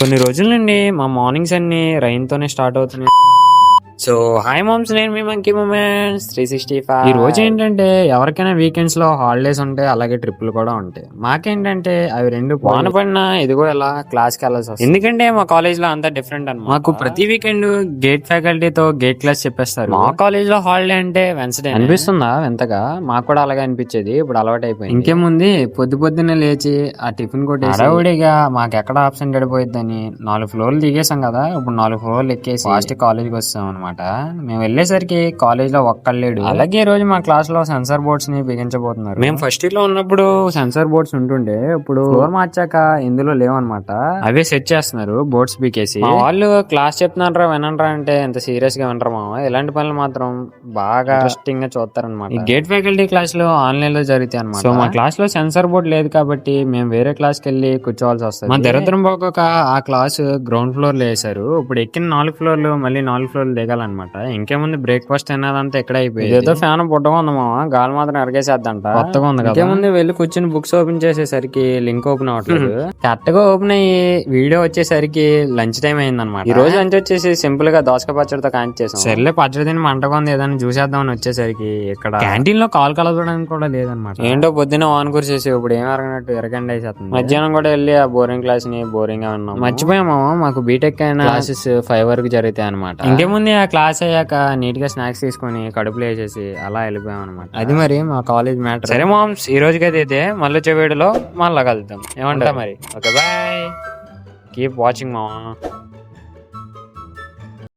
కొన్ని రోజుల నుండి మా మార్నింగ్స్ అన్ని రైన్ తోనే స్టార్ట్ అవుతున్నాయి. సో హాయ్ మామ్స్, నేను మీ మంకీ మూమెంట్స్ 365. ఈ రోజు ఏంటంటే ఎవరికైనా వీకెండ్స్ లో హాలిడేస్ ఉంటాయి, అలాగే ట్రిప్పులు కూడా ఉంటాయి. మాకేంటంటే అవి రెండు వాన పడినా ఇదిగో ఇలా క్లాస్ కి వెళ్ళాల్సి వస్తుంది. ఎందుకంటే మా కాలేజ్ లో అంతా డిఫరెంట్ అన్నమాట. మాకు ప్రతి వీకెండ్ గేట్ ఫ్యాకల్టీతో గేట్ క్లాస్ చెప్పేస్తారు. మా కాలేజ్ లో హాలిడే అంటే వెన్స్డే అనిపిస్తుందా ఎంతగా? మాకు కూడా అలాగే అనిపించేది, ఇప్పుడు అలవాటు అయిపోయింది. ఇంకేముంది, పొద్దున్నే లేచి ఆ టిఫిన్ కొట్టి హడావుడిగా మాకు ఎక్కడ ఆబ్సెంట్ పడిపోయిద్దని 4 ఫ్లోర్లు దిగేసాం కదా. ఇప్పుడు 4 ఫ్లోర్లు ఎక్కేసి ఫాస్ట్ కాలేజ్కి వస్తాం అనమాట. మేము వెళ్ళేసరికి కాలేజ్ లో ఒక్కలేడు. అలాగే ఈ రోజు మా క్లాస్ లో సెన్సార్ బోర్డ్స్ ని బిగించబోతున్నారు. మేము ఫస్ట్ ఇయర్ లో ఉన్నప్పుడు సెన్సార్ బోర్డ్స్ ఉంటుండే, ఇప్పుడు ఫ్లోర్ మార్చాక ఇందులో లేవన్నమాట. అవే సెట్ చేస్తున్నారు బోర్డ్స్ బీకేసి. వాళ్ళు క్లాస్ చెప్తున్నారా వినరా అంటే ఎంత సీరియస్ గా వినరు మామ. ఇలాంటి పనులు మాత్రం బాగా ఇంట్రెస్టింగ్ గా చూస్తారనమాట. ఈ గేట్ ఫ్యాకల్టీ క్లాస్ లో ఆన్లైన్ లో జరుగుతాయి అనమాట. సో మా క్లాస్ లో సెన్సార్ బోర్డ్ లేదు కాబట్టి మేము వేరే క్లాస్ కి వెళ్ళి కూర్చోవాల్సి వస్తుంది. మా దరిద్రం పోక ఆ క్లాస్ గ్రౌండ్ ఫ్లోర్ లో వేసారు. ఇప్పుడు ఎక్కిన 4 ఫ్లోర్లు మళ్ళీ 4 ఫ్లోర్లు దిగాలన్నమాట. ఇంకేముంది, బ్రేక్ఫాస్ట్ తిన్నదంతా ఎక్కడ అయిపోయింది. ఏదో ఫ్యాన్ పుట్టగా ఉంది మామ, గాలి మాత్రం ఎరగేసేద్దంట. కొత్తగా ఉంది కదా. ఇంకేముంది, వెళ్ళి కూర్చుని బుక్స్ ఓపెన్ చేసేసరికి లింక్ ఓపెన్ అవ్వట్లేదు. కరెక్ట్ గా ఓపెన్ అయ్యి వీడియో వచ్చేసరికి లంచ్ టైం అయిందనమాట. ఈ రోజు లంచ్ వచ్చేసి సింపుల్ గా దోసకాయ పచ్చడితో కాంచి చేసాం. సర్లే పచ్చడి తిని మంటగా ఉంది, ఏదైనా చూసేద్దామని వచ్చేసరికి ఇక్కడ క్యాంటీన్ లో కాల్ కలపడానికి కూడా లేదనమాట. ఏంటో పొద్దున్న వాన్ కూర్చేసి ఇప్పుడు ఏం అరగనట్టు ఎరగండి అయిపోతుంది. మధ్యాహ్నం కూడా వెళ్ళి ఆ బోరింగ్ క్లాస్ ని బోరింగ్ గా ఉన్నాం. మర్చిపోయాము, మాకు బీటెక్ అయిన క్లాసెస్ 5 వరకు జరుగుతాయి అనమాట. ఇంకేముంది, ఆ క్లాస్ అయ్యాక నీట్ గా స్నాక్స్ తీసుకుని కడుపులో వేసేసి అలా వెళ్ళిపోయాం అనమాట. అది మరి మా కాలేజ్ మ్యాటర్. సరే మామ్స్, ఈ రోజుకైతే అయితే మళ్ళీ వచ్చే వీడియోలో మళ్ళీ కలుద్దాం. ఏమంటా మరి? ఓకే బాయ్, కీప్ వాచింగ్ మామా.